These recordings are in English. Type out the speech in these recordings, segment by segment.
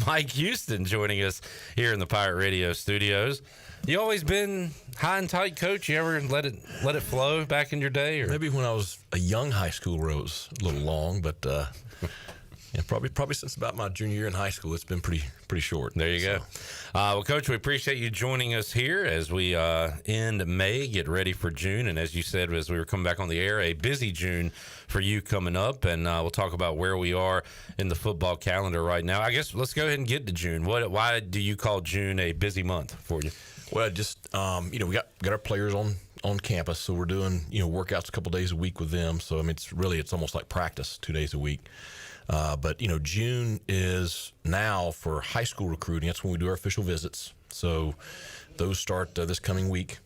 Mike Houston joining us here in the Pirate Radio studios. You always been high and tight, Coach? You ever let it flow back in your day? Or? Maybe when I was a young high schooler, it was a little long, but yeah, probably since about my junior year in high school, it's been pretty short. There you go. Well, Coach, we appreciate you joining us here as we end May, get ready for June. And as you said, as we were coming back on the air, a busy June for you coming up. And we'll talk about where we are in the football calendar right now. I guess let's go ahead and get to June. Why do you call June a busy month for you? Well, just we got our players on campus, so we're doing workouts a couple days a week with them. So I mean, it's almost like practice 2 days a week. But June is now for high school recruiting. That's when we do our official visits. So those start this coming week.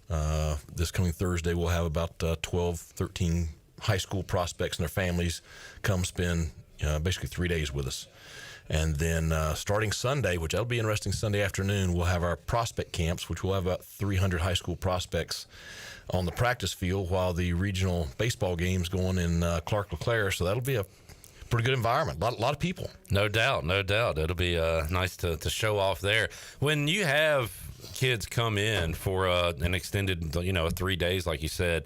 This coming Thursday, we'll have about 12, 13 high school prospects and their families come spend basically 3 days with us. And then starting Sunday, which that'll be interesting, Sunday afternoon, we'll have our prospect camps, which we'll have about 300 high school prospects on the practice field while the regional baseball game's going in Clark LeClaire. So that'll be a pretty good environment. A lot of people. No doubt. It'll be nice to show off there. When you have kids come in for an extended, 3 days, like you said,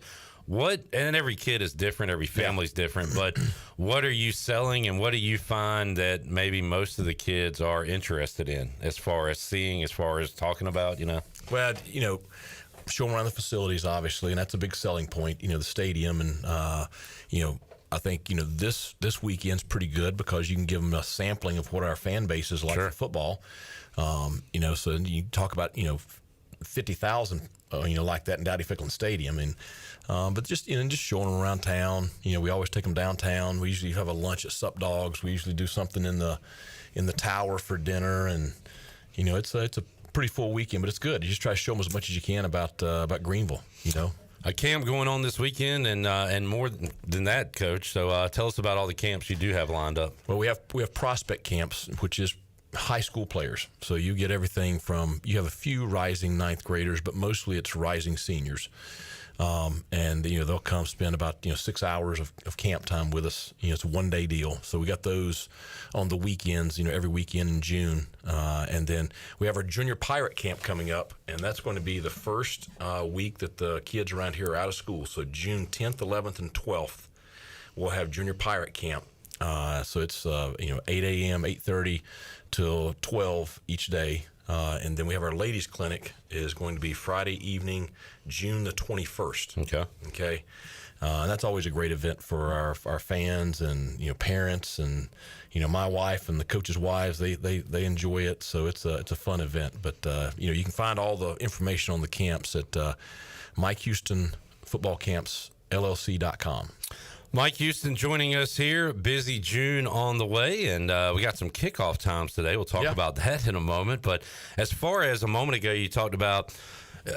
and every kid is different, every family's different, but what are you selling and what do you find that maybe most of the kids are interested in as far as seeing, as far as talking about, Well, show them around the facilities, obviously, and that's a big selling point, the stadium. And, I think, this weekend's pretty good because you can give them a sampling of what our fan base is like for football. So you talk about, 50,000, like that in Dowdy Ficklin Stadium. And, but just showing them around town. We always take them downtown. We usually have a lunch at Sup Dogs. We usually do something in the tower for dinner. And, it's a pretty full weekend, but it's good. You just try to show them as much as you can about Greenville, A camp going on this weekend and more than that, Coach. So tell us about all the camps you do have lined up. Well, we have prospect camps, which is high school players. So you get everything from, you have a few rising ninth graders, but mostly it's rising seniors. And they'll come spend about 6 hours of camp time with us. It's a 1 day deal. So we got those on the weekends, every weekend in June. And then we have our junior pirate camp coming up, and that's going to be the first week that the kids around here are out of school. So June 10th, 11th, and 12th, we'll have junior pirate camp. So it's 8 a.m., 8:30 till 12 each day. And then we have our ladies clinic is going to be Friday evening, June the 21st. Okay. And that's always a great event for our fans and, parents and, my wife and the coaches' wives, they enjoy it. So it's a fun event, but, you can find all the information on the camps at Mike Houston Football Camps LLC.com. Mike Houston joining us here. Busy June on the way, and we got some kickoff times today. We'll talk about that in a moment. But as far as a moment ago, you talked about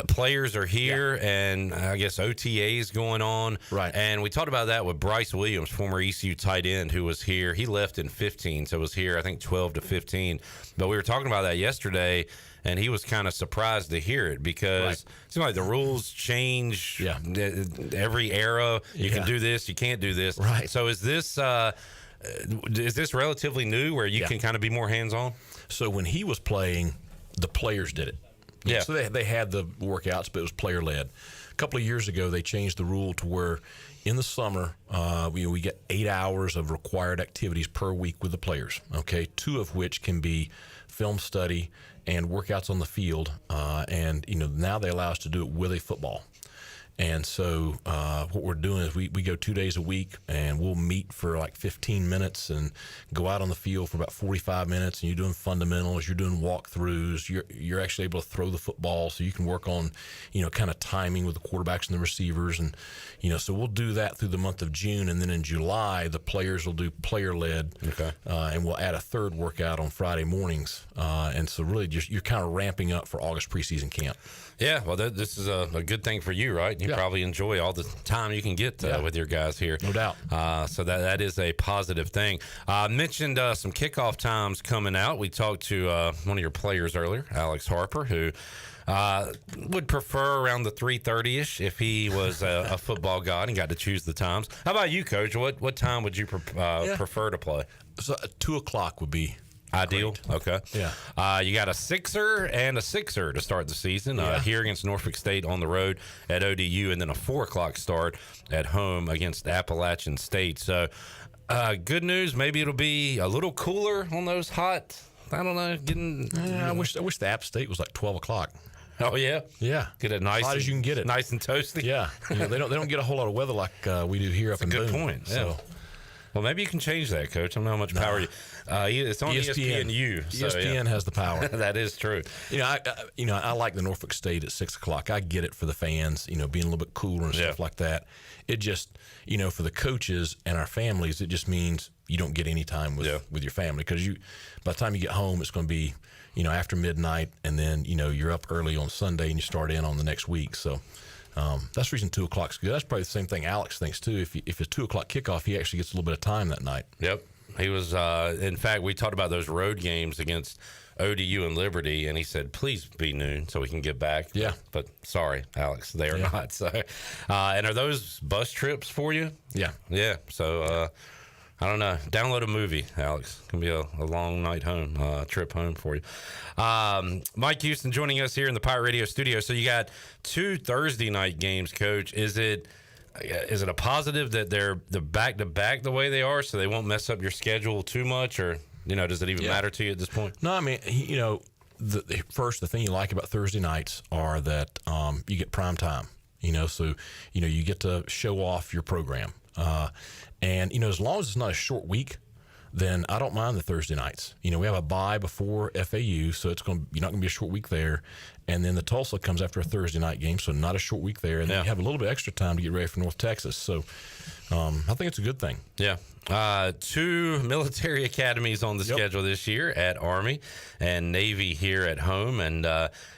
players are here, and I guess OTAs going on. Right. And we talked about that with Bryce Williams, former ECU tight end, who was here. He left in 15, so was here, I think, 12 to 15. But we were talking about that yesterday, and he was kind of surprised to hear it because it seems like the rules change every era. You can do this, you can't do this. Right. So is this relatively new where you can kind of be more hands-on? So when he was playing, the players did it. Yeah. So they had the workouts, but it was player-led. A couple of years ago, they changed the rule to where in the summer, we get 8 hours of required activities per week with the players, okay, 2 of which can be film study and workouts on the field. And now they allow us to do it with a football. And so what we're doing is we go 2 days a week, and we'll meet for like 15 minutes and go out on the field for about 45 minutes, and you're doing fundamentals, you're doing walkthroughs, you're actually able to throw the football, so you can work on, kind of timing with the quarterbacks and the receivers. And, so we'll do that through the month of June. And then in July, the players will do player-led, and we'll add a third workout on Friday mornings. And so really just you're kind of ramping up for August preseason camp. Yeah, well, this is a good thing for you, right? You probably enjoy all the time you can get with your guys here. No doubt. So that is a positive thing. Mentioned some kickoff times coming out. We talked to one of your players earlier, Alex Harper, who would prefer around the 3:30-ish if he was a football god and got to choose the times. How about you, Coach? What time would you prefer to play? So 2 o'clock would be Ideal. great. Okay. Yeah. You got a sixer and a sixer to start the season here against Norfolk State on the road at ODU, and then a 4:00 start at home against Appalachian State. So good news. Maybe it'll be a little cooler on those hot. I don't know. I wish the App State was like 12:00. Oh yeah. Yeah. Get it nice hot as you can get it. Nice and toasty. Yeah. They don't get a whole lot of weather like we do here up in Boone. Good point. Yeah. So. Well, maybe you can change that, Coach. I don't know how much power you. It's on ESPNU. So, ESPN has the power. That is true. I like the Norfolk State at 6:00. I get it for the fans. Being a little bit cooler and stuff like that. It just, for the coaches and our families, it just means you don't get any time with your family because by the time you get home, it's going to be, after midnight, and then you're up early on Sunday and you start in on the next week. So. That's the reason 2:00 is good. That's probably the same thing Alex thinks too. If it's 2:00 kickoff, he actually gets a little bit of time that night. Yep, he was. In fact, we talked about those road games against ODU and Liberty, and he said, "Please be noon so we can get back." Yeah, but sorry, Alex, they are not. So, and are those bus trips for you? Yeah. So. I don't know. Download a movie, Alex. It's going to be a long night home, trip home for you. Mike Houston joining us here in the Pirate Radio studio. So you got 2 Thursday night games, Coach. Is it a positive that they're back-to-back the way they are so they won't mess up your schedule too much? Or, does it even matter to you at this point? No, I mean, the thing you like about Thursday nights are that you get prime time. So, you get to show off your program. And, as long as it's not a short week, then I don't mind the Thursday nights. We have a bye before FAU, so you're not going to be a short week there. And then the Tulsa comes after a Thursday night game, so not a short week there. And then you have a little bit extra time to get ready for North Texas. So I think it's a good thing. Yeah. 2 military academies on the schedule this year at Army and Navy here at home. And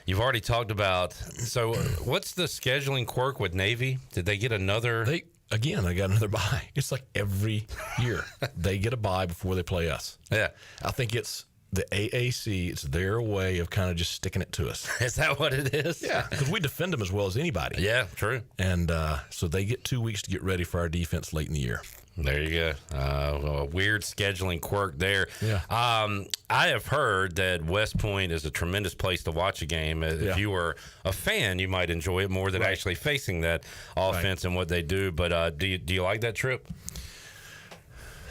you've already talked about, so what's the scheduling quirk with Navy? Did they get another? Again, I got another bye. It's like every year they get a bye before they play us. Yeah. I think it's the AAC. It's their way of kind of just sticking it to us. Is that what it is? Yeah, because we defend them as well as anybody. Yeah, true. And so they get 2 weeks to get ready for our defense late in the year. There you go. A weird scheduling quirk there. Yeah. I have heard that West Point is a tremendous place to watch a game. If you were a fan, you might enjoy it more than actually facing that offense and what they do. But do you like that trip?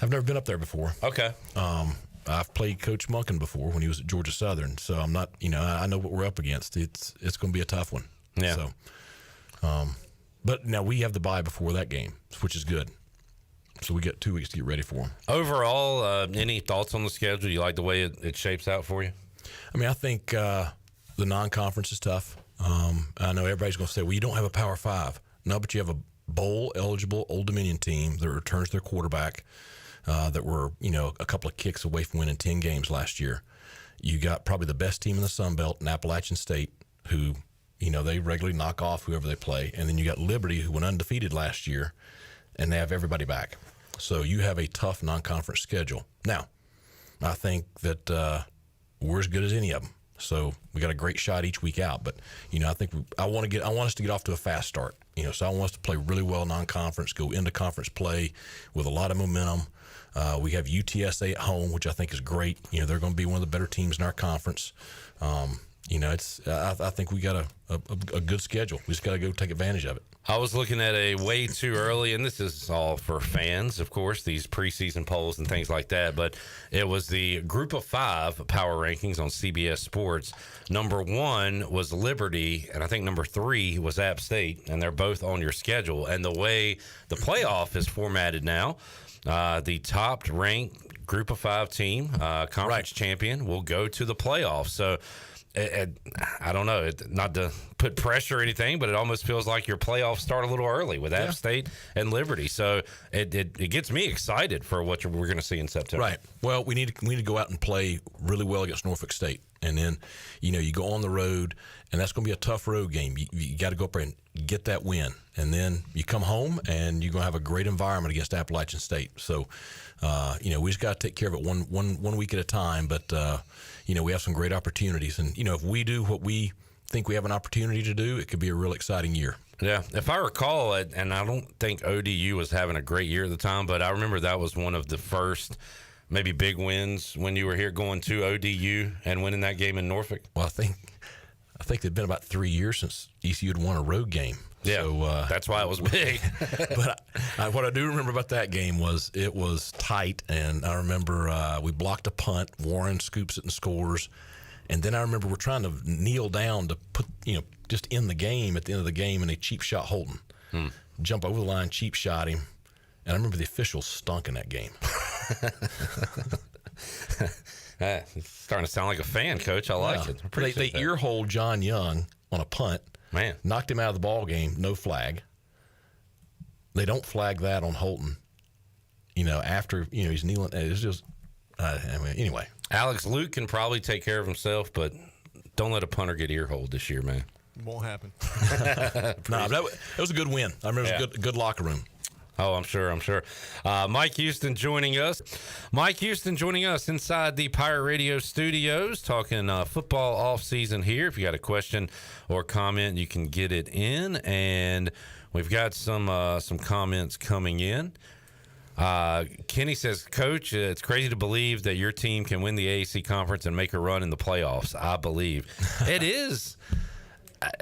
I've never been up there before. Okay. I've played Coach Munkin before when he was at Georgia Southern, so I'm not. I know what we're up against. It's going to be a tough one. Yeah. So, but now we have the bye before that game, which is good. So we got 2 weeks to get ready for them. Overall, any thoughts on the schedule? You like the way it shapes out for you? I mean, I think the non-conference is tough. I know everybody's going to say, well, you don't have a Power 5. No, but you have a bowl-eligible Old Dominion team that returns their quarterback that were, a couple of kicks away from winning 10 games last year. You got probably the best team in the Sun Belt in Appalachian State who, they regularly knock off whoever they play. And then you got Liberty who went undefeated last year, and they have everybody back. So you have a tough non-conference schedule. Now, I think that we're as good as any of them. So we got a great shot each week out. But I think I want us to get off to a fast start. So I want us to play really well non-conference, go into conference play with a lot of momentum. We have UTSA at home, which I think is great. They're going to be one of the better teams in our conference. I think we got a good schedule. We just got to go take advantage of it. I was looking at a way too early, and this is all for fans, of course, these preseason polls and things like that, but it was the Group of 5 power rankings on CBS Sports. Number 1 was Liberty, and I think number 3 was App State, and they're both on your schedule. And the way the playoff is formatted now, the top-ranked Group of 5 team, conference champion, will go to the playoff. So I don't know, not to put pressure or anything, but it almost feels like your playoffs start a little early with App State and Liberty. So it gets me excited for what we're going to see in September. Right. Well, we need to go out and play really well against Norfolk State. And then, you go on the road, and that's going to be a tough road game. You got to go up there and get that win. And then you come home, and you're going to have a great environment against Appalachian State. So, we just got to take care of it one week at a time. But, we have some great opportunities. And, if we do what we think we have an opportunity to do, it could be a real exciting year. Yeah. If I recall, and I don't think ODU was having a great year at the time, but I remember that was one of the first maybe big wins when you were here going to ODU and winning that game in Norfolk? Well, I think it'd been about 3 years since ECU had won a road game. Yeah, so, that's why it was big. But what I do remember about that game was it was tight, and I remember we blocked a punt. Warren scoops it and scores. And then I remember we're trying to kneel down to put, just in the game at the end of the game, and they cheap shot Holton. Jump over the line, cheap shot him. And I remember the officials stunk in that game. It's starting to sound like a fan, Coach. I like it. They earholed John Young on a punt. Man. Knocked him out of the ball game, no flag. They don't flag that on Holton. After, he's kneeling. It's just, anyway. Alex, Luke can probably take care of himself, but don't let a punter get earholed this year, man. Won't happen. No, that was a good win. I remember it was a good locker room. Oh, I'm sure. Mike Houston joining us. Mike Houston joining us inside the Pirate Radio studios, talking football off season here. If you got a question or comment, you can get it in. And we've got some comments coming in. Kenny says, Coach, it's crazy to believe that your team can win the AAC conference and make a run in the playoffs. I believe. It is.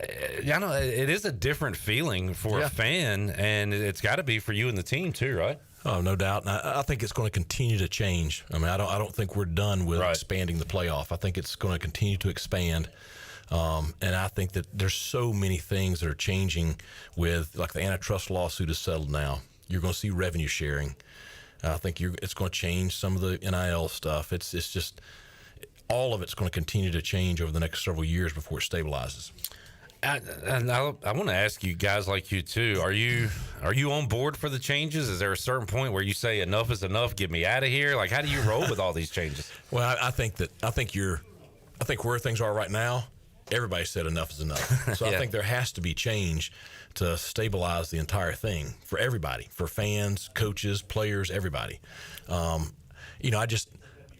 It is a different feeling for a fan, and it's got to be for you and the team too, right? Oh, no doubt. And I think it's going to continue to change. I mean, I don't think we're done with expanding the playoff. I think it's going to continue to expand. And I think that there's so many things that are changing with, like, the antitrust lawsuit is settled now. You're going to see revenue sharing. I think it's going to change some of the NIL stuff. It's just all of it's going to continue to change over the next several years before it stabilizes. I want to ask you guys like you too. Are you on board for the changes? Is there a certain point where you say enough is enough? Get me out of here. Like, how do you roll with all these changes? Well, I think where things are right now, everybody said enough is enough. So I think there has to be change to stabilize the entire thing for everybody, for fans, coaches, players, everybody. I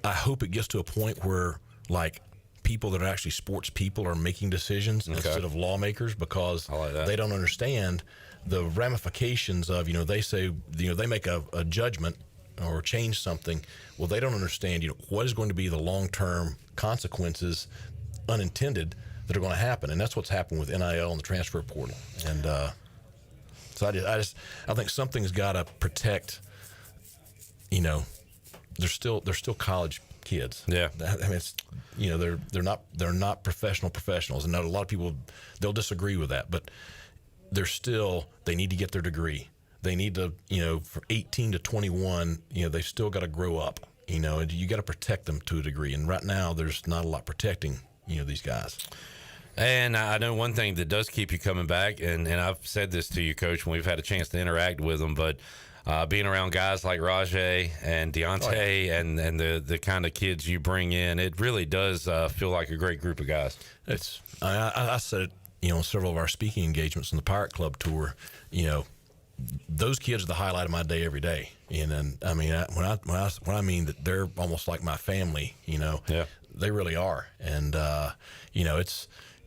hope it gets to a point where, like, people that are actually sports people are making decisions instead of lawmakers, because they don't understand the ramifications of, they say, they make a judgment or change something. Well, they don't understand, what is going to be the long-term consequences, unintended, that are going to happen. And that's what's happened with NIL and the transfer portal. And so I think something's got to protect, they're still college kids. Yeah. I mean, it's, they're not professionals. And a lot of people, they'll disagree with that, but they need to get their degree. They need to, for 18 to 21, they've still got to grow up, and you got to protect them to a degree. And right now there's not a lot protecting, these guys. And I know one thing that does keep you coming back, and I've said this to you, Coach, when we've had a chance to interact with them, but being around guys like Rajay and Deontay and the kind of kids you bring in, it really does feel like a great group of guys. I said it, on several of our speaking engagements on the Pirate Club tour, those kids are the highlight of my day every day. And I mean, when I mean that they're almost like my family, they really are. And,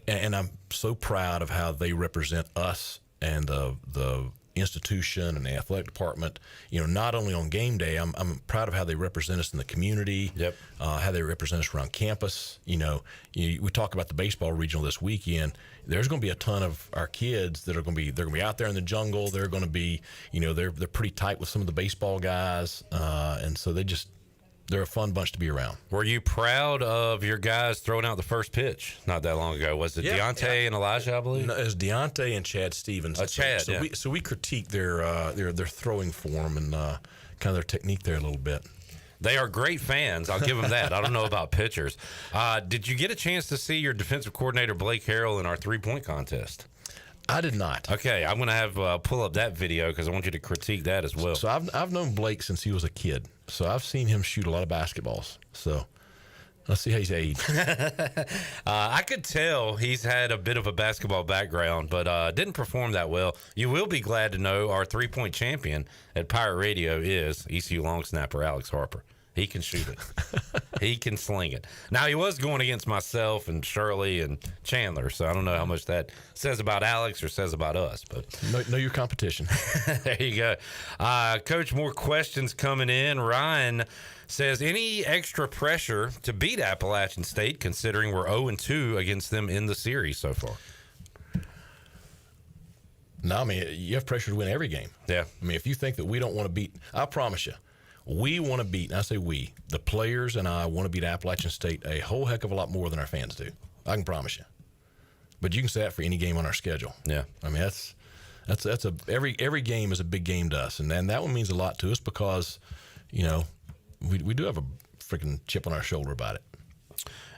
and I'm so proud of how they represent us and the institution and the athletic department, not only on game day. I'm proud of how they represent us in the community, how they represent us around campus. We talk about the baseball regional this weekend. There's going to be a ton of our kids that are going to be out there in the jungle. They're going to be, they're pretty tight with some of the baseball guys, and so they're a fun bunch to be around. Were you proud of your guys throwing out the first pitch not that long ago? Was it Deontay and Elijah, I believe? No, it was Deontay and Chad Stevens. So we critique their throwing form and kind of their technique there a little bit. They are great fans. I'll give them that. I don't know about pitchers. Did you get a chance to see your defensive coordinator, Blake Harrell, in our three-point contest? I did not. Okay, I'm going to have pull up that video because I want you to critique that as well. So I've known Blake since he was a kid. So I've seen him shoot a lot of basketballs. So let's see how he's aged. I could tell he's had a bit of a basketball background, but didn't perform that well. You will be glad to know our three-point champion at Pirate Radio is ECU long snapper Alex Harper. He can shoot it. He can sling it. Now, he was going against myself and Shirley and Chandler, so I don't know how much that says about Alex or says about us. But know your competition. There you go. Coach, more questions coming in. Ryan says, any extra pressure to beat Appalachian State, considering we're 0-2 against them in the series so far? No, I mean, you have pressure to win every game. Yeah. I mean, if you think that we don't want to beat, I promise you, we want to beat, and I say we, the players and I want to beat Appalachian State a whole heck of a lot more than our fans do. I can promise you. But you can say that for any game on our schedule. Yeah. I mean, every game is a big game to us, and that one means a lot to us because, you know, we do have a freaking chip on our shoulder about it.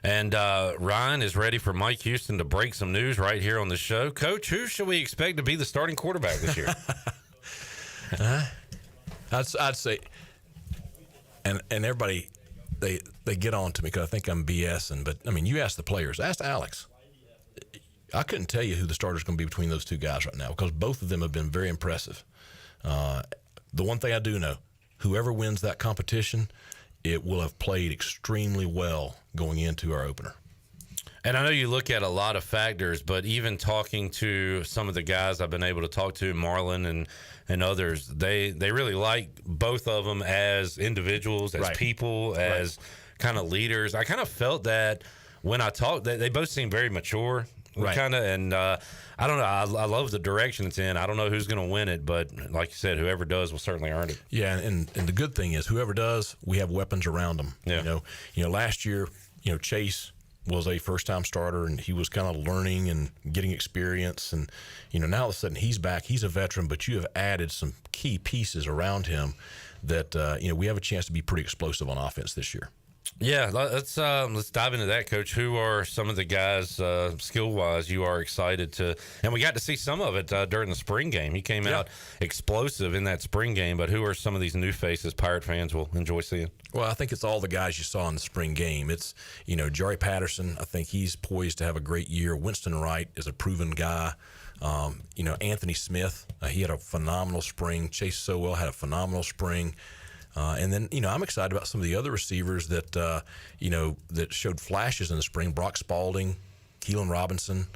And Ryan is ready for Mike Houston to break some news right here on the show. Coach, who should we expect to be the starting quarterback this year? I'd say, and everybody, they get on to me because I think I'm BSing, but, I mean, you ask the players. Ask Alex. I couldn't tell you who the starter's going to be between those two guys right now because both of them have been very impressive. The one thing I do know, whoever wins that competition, it will have played extremely well going into our opener. And I know you look at a lot of factors, but even talking to some of the guys I've been able to talk to, Marlon and others, they really like both of them as individuals, as people, as kind of leaders. I kind of felt that when I talked, they both seem very mature. Kind of, and I don't know. I love the direction it's in. I don't know who's going to win it, but like you said, whoever does will certainly earn it. Yeah, and the good thing is, whoever does, we have weapons around them. Yeah. You know, last year, Chase was a first-time starter, and he was kind of learning and getting experience. And now all of a sudden he's back. He's a veteran, but you have added some key pieces around him that we have a chance to be pretty explosive on offense this year. Yeah, let's dive into that, Coach. Who are some of the guys, skill-wise, you are excited to? And we got to see some of it during the spring game. He came out explosive in that spring game. But who are some of these new faces Pirate fans will enjoy seeing? Well, I think it's all the guys you saw in the spring game. It's Jari Patterson. I think he's poised to have a great year. Winston Wright is a proven guy. Anthony Smith, he had a phenomenal spring. Chase Sowell had a phenomenal spring. And then, I'm excited about some of the other receivers that, that showed flashes in the spring. Brock Spalding, Keelan Robinson.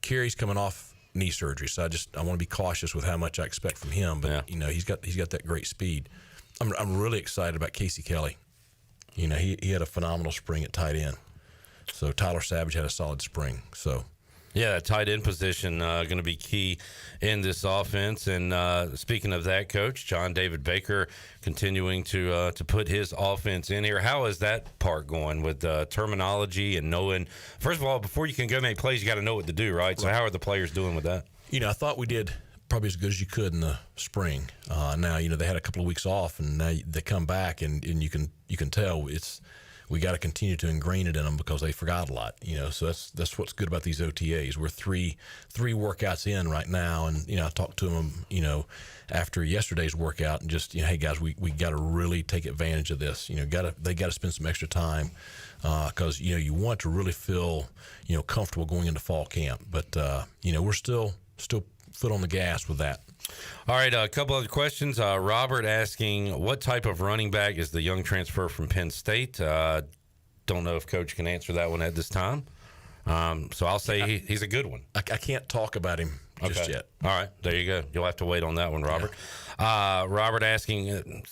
Kerry's coming off knee surgery, so I want to be cautious with how much I expect from him. But he's got that great speed. I'm really excited about Casey Kelly. He had a phenomenal spring at tight end. So Tyler Savage had a solid spring. So. Yeah, that tight end position going to be key in this offense. And speaking of that, Coach, John David Baker continuing to put his offense in here. How is that part going with terminology and knowing? First of all, before you can go make plays, you got to know what to do, right? So how are the players doing with that? I thought we did probably as good as you could in the spring. Now, they had a couple of weeks off, and now they come back, and you can tell we got to continue to ingrain it in them because they forgot a lot, So that's what's good about these OTAs. We're three workouts in right now, and I talked to them, after yesterday's workout, and just hey guys, we got to really take advantage of this. They got to spend some extra time because you want to really feel comfortable going into fall camp, but we're still foot on the gas with that. All right, a couple other questions. Robert asking, what type of running back is the young transfer from Penn State? Don't know if Coach can answer that one at this time. So I'll say he's a good one. I can't talk about him just yet. All right, there you go. You'll have to wait on that one, Robert. Yeah. Robert asking,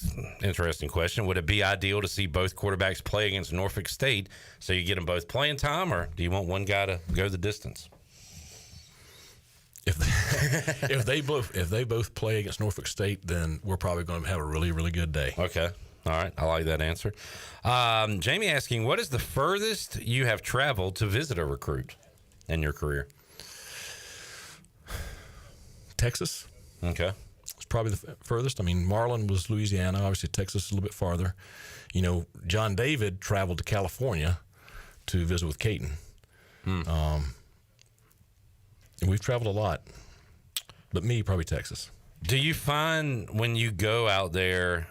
interesting question, would it be ideal to see both quarterbacks play against Norfolk State so you get them both playing time, or do you want one guy to go the distance? If they both play against Norfolk State, then we're probably going to have a really, really good day. Okay. All right. I like that answer. Jamie asking, what is the furthest you have traveled to visit a recruit in your career? Texas. Okay. It's probably the furthest. I mean, Marlon was Louisiana. Obviously, Texas is a little bit farther. John David traveled to California to visit with Caton. And we've traveled a lot, but me, probably Texas. Do you find when you go out there,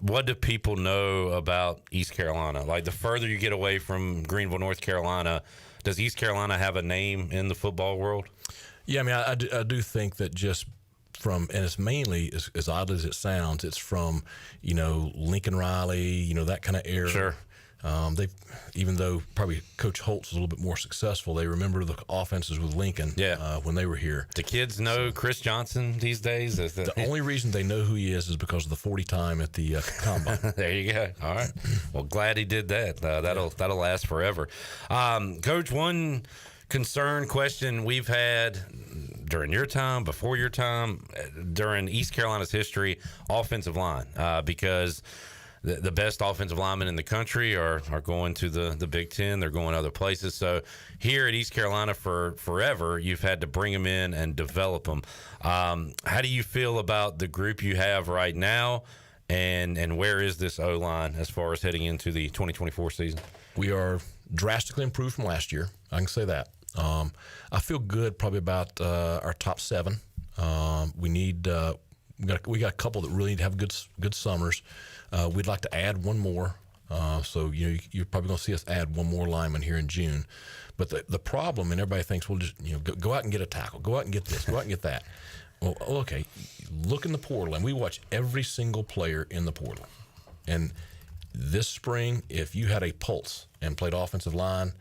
what do people know about East Carolina? Like, the further you get away from Greenville, North Carolina, does East Carolina have a name in the football world? Yeah, I mean, I do think that just and it's mainly, as odd as it sounds, it's from, Lincoln Riley, that kind of era. Sure. They, even though probably Coach Holtz was a little bit more successful, they remember the offenses with Lincoln when they were here. Do kids know Chris Johnson these days? The only reason they know who he is because of the 40 time at the combine. There you go. All right. Well, glad he did that. That'll last forever. Coach, one concern question we've had during your time, before your time, during East Carolina's history, offensive line, because the best offensive linemen in the country are going to the Big Ten. They're going other places. So here at East Carolina for forever, you've had to bring them in and develop them. How do you feel about the group you have right now, and where is this O-line as far as heading into the 2024 season? We are drastically improved from last year. I can say that. I feel good probably about our top 7. We got a couple that really need to have good summers. We'd like to add one more. So you're probably going to see us add one more lineman here in June. But the problem, and everybody thinks, we'll just go out and get a tackle, go out and get this, go out and get that. Well, okay, look in the portal, and we watch every single player in the portal. And this spring, if you had a pulse and played offensive line,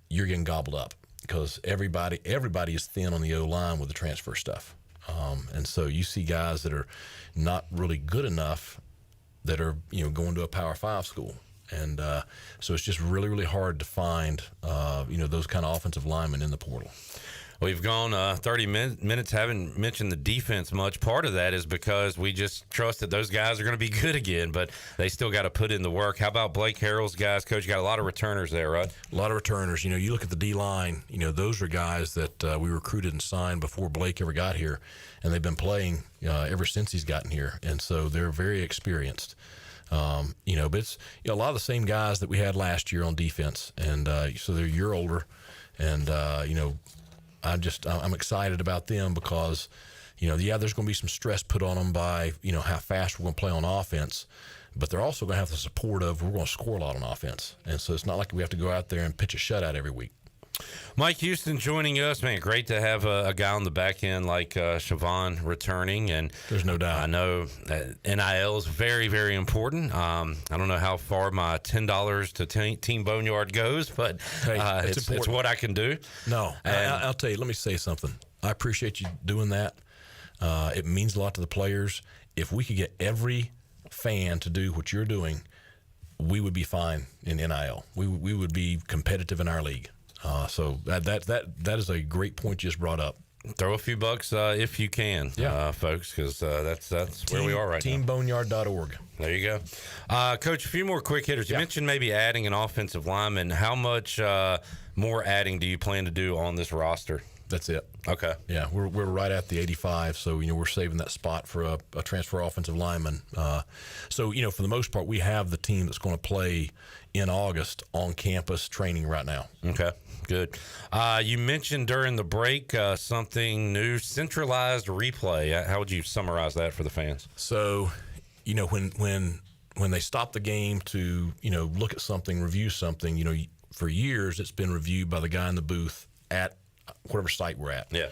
you're getting gobbled up because everybody is thin on the O-line with the transfer stuff. And so you see guys that are not really good enough that are going to a Power 5 school, and so it's just really, really hard to find those kind of offensive linemen in the portal. We've gone 30 minutes, haven't mentioned the defense much. Part of that is because we just trust that those guys are going to be good again, but they still got to put in the work. How about Blake Harrell's guys? Coach, you got a lot of returners there, right? A lot of returners. You look at the D-line, those are guys that we recruited and signed before Blake ever got here, and they've been playing ever since he's gotten here, and so they're very experienced. But it's a lot of the same guys that we had last year on defense, and so they're a year older, and I'm excited about them because, there's going to be some stress put on them by, how fast we're going to play on offense, but they're also going to have the support of we're going to score a lot on offense. And so it's not like we have to go out there and pitch a shutout every week. Mike Houston joining us, man. Great to have a guy on the back end like Siobhan returning, and there's no doubt. I know that NIL is very, very important. I don't know how far my $10 to Team Boneyard goes, but hey, it's what I can do. No, I'll tell you. Let me say something. I appreciate you doing that. It means a lot to the players. If we could get every fan to do what you're doing, we would be fine in NIL. We would be competitive in our league. So that is a great point you just brought up. Throw a few bucks if you can, folks, because that's where we are right now. TeamBoneyard.org. There you go. Coach, a few more quick hitters. You mentioned maybe adding an offensive lineman. How much more adding do you plan to do on this roster? That's it. Okay. Yeah, we're right at the 85, so we're saving that spot for a transfer offensive lineman. So for the most part, we have the team that's going to play in August on campus training right now. Okay, good. You mentioned during the break something new, centralized replay. How would you summarize that for the fans? So, when they stop the game to look at something, review something, for years it's been reviewed by the guy in the booth at whatever site we're at. Yeah.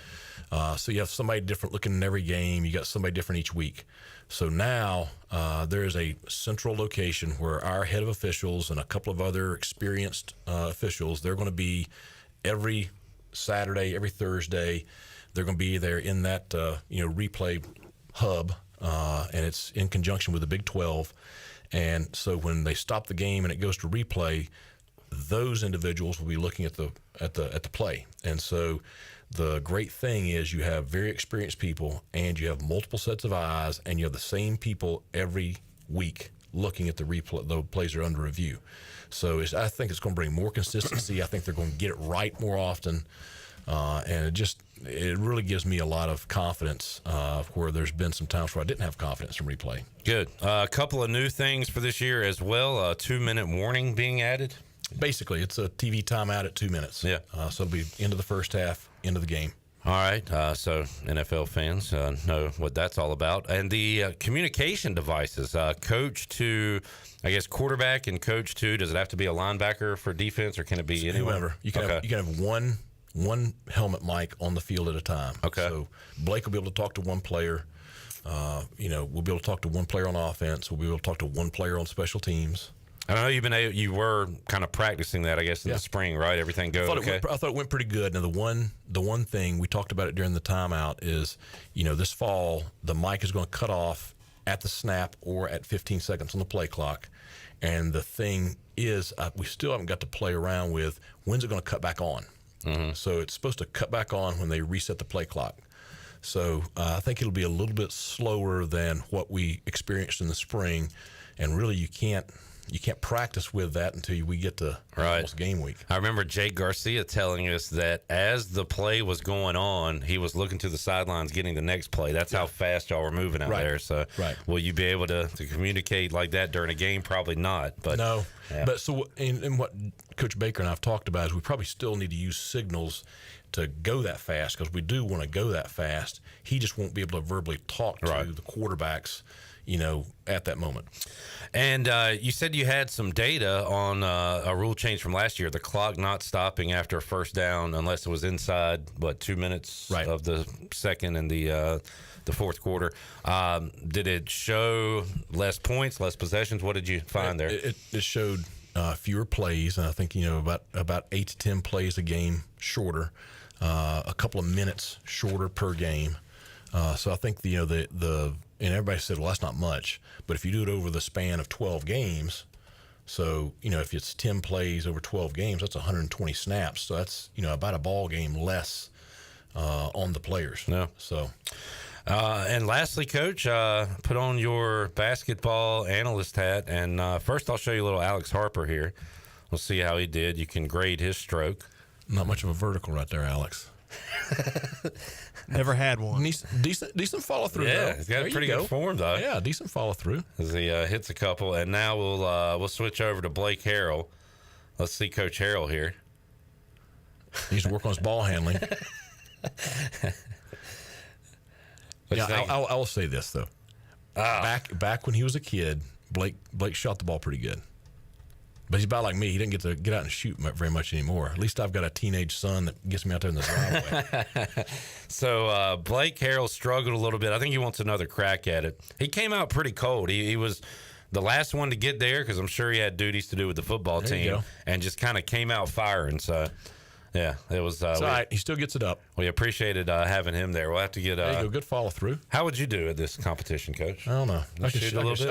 So you have somebody different looking in every game. You got somebody different each week. So now there is a central location where our head of officials and a couple of other experienced officials, they're going to be every Saturday, every Thursday. They're going to be there in that replay hub, and it's in conjunction with the Big 12. And so when they stop the game and it goes to replay, those individuals will be looking at the play. And so the great thing is you have very experienced people, and you have multiple sets of eyes, and you have the same people every week looking at the replay. The plays are under review. So I think it's going to bring more consistency. I think they're going to get it right more often, and it really gives me a lot of confidence where there's been some times where I didn't have confidence in replay. Good. A couple of new things for this year as well. A 2-minute warning being added. Basically, it's a TV timeout at 2 minutes. Yeah. So it'll be end of the first half, end of the game. All right. So NFL fans know what that's all about. And the communication devices, coach to, I guess, quarterback and coach to, does it have to be a linebacker for defense, or can it be anyone? Whoever. You can have one one helmet mic on the field at a time. Okay. So Blake will be able to talk to one player. We'll be able to talk to one player on offense. We'll be able to talk to one player on special teams. I know you were kind of practicing that, I guess, in the spring, right? Everything goes okay? I thought it went pretty good. Now, the one thing, we talked about it during the timeout, is, this fall, the mic is going to cut off at the snap or at 15 seconds on the play clock. And the thing is, we still haven't got to play around with when's it going to cut back on. Mm-hmm. So it's supposed to cut back on when they reset the play clock. So I think it'll be a little bit slower than what we experienced in the spring. And really, you can't practice with that until we get to almost game week. I remember Jake Garcia telling us that as the play was going on, he was looking to the sidelines getting the next play. That's how fast y'all were moving out there. So will you be able to communicate like that during a game? Probably not. But no. Yeah. But so and what Coach Baker and I have talked about is we probably still need to use signals to go that fast, because we do want to go that fast. He just won't be able to verbally talk to the quarterbacks, at that moment. And you said you had some data on a rule change from last year, the clock not stopping after a first down unless it was inside, 2 minutes of the second and the fourth quarter. Did it show less points, less possessions? What did you find there? It showed fewer plays, and I think, about 8 to 10 plays a game shorter, a couple of minutes shorter per game. So I think and everybody said, well, that's not much. But if you do it over the span of 12 games, so, if it's 10 plays over 12 games, that's 120 snaps. So that's, about a ball game less on the players. No. So. And lastly, Coach, put on your basketball analyst hat. And first, I'll show you a little Alex Harper here. We'll see how he did. You can grade his stroke. Not much of a vertical right there, Alex. Never had one. Decent follow through. Yeah, though. he's got a pretty good form though. Yeah, decent follow through as he hits a couple. And now we'll switch over to Blake Harrell. Let's see Coach Harrell here. He needs to work on his ball handling. I will say this though. Back when he was a kid, Blake shot the ball pretty good. But he's about like me. He didn't get to get out and shoot very much anymore. At least I've got a teenage son that gets me out there in the driveway. So Blake Harrell struggled a little bit. I think he wants another crack at it. He came out pretty cold. He was the last one to get there because I'm sure he had duties to do with the football team and just kind of came out firing. So, yeah, it was. It's all right. He still gets it up. We appreciated having him there. We'll have to get. There you go. Good follow through. How would you do at this competition, Coach? I don't know. I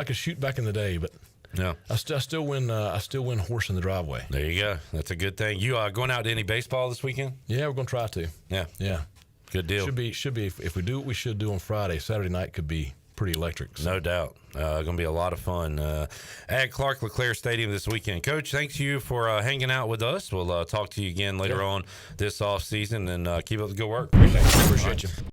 could shoot back in the day, but. No, I still win. I still win horse in the driveway. There you go. That's a good thing. You going out to any baseball this weekend? Yeah, we're going to try to. Yeah. Good deal. Should be. If we do what we should do on Friday, Saturday night could be pretty electric. So. No doubt. Going to be a lot of fun at Clark LeClaire Stadium this weekend. Coach, thanks you for hanging out with us. We'll talk to you again later on this off season, and keep up the good work. Appreciate you.